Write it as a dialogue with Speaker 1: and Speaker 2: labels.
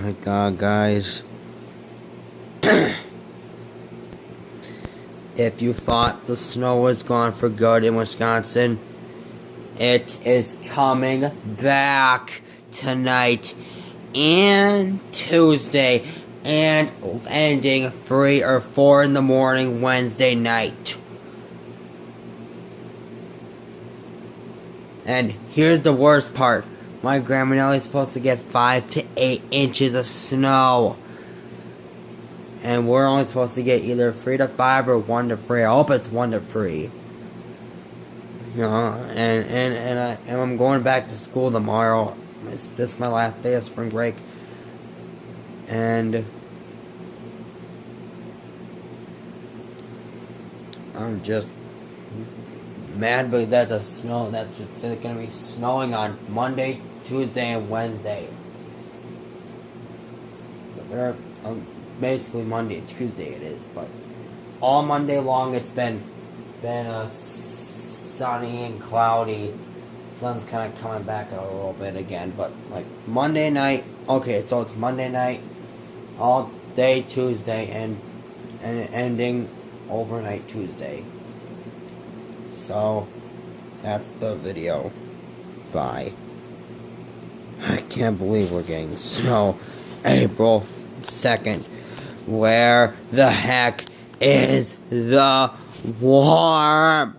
Speaker 1: My God, guys. If you thought the snow was gone for good in Wisconsin, it is coming back tonight and Tuesday and ending 3 or 4 in the morning Wednesday night. And here's the worst part. My grandma Nellie's supposed to get 5 to 8 inches of snow. And we're only supposed to get either 3 to 5 or 1 to 3. I hope it's 1 to 3. You know, and I'm going back to school tomorrow. This is my last day of spring break. And I'm just mad that the snow, that's going to be snowing on Monday, Tuesday, and Wednesday. Basically Monday and Tuesday it is, but all Monday long it's been sunny and cloudy. Sun's kind of coming back a little bit again, but like Monday night, okay, so it's Monday night, all day Tuesday, and ending overnight Tuesday. So that's the video. Bye. I can't believe we're getting snow April 2nd. Where the heck is the warm?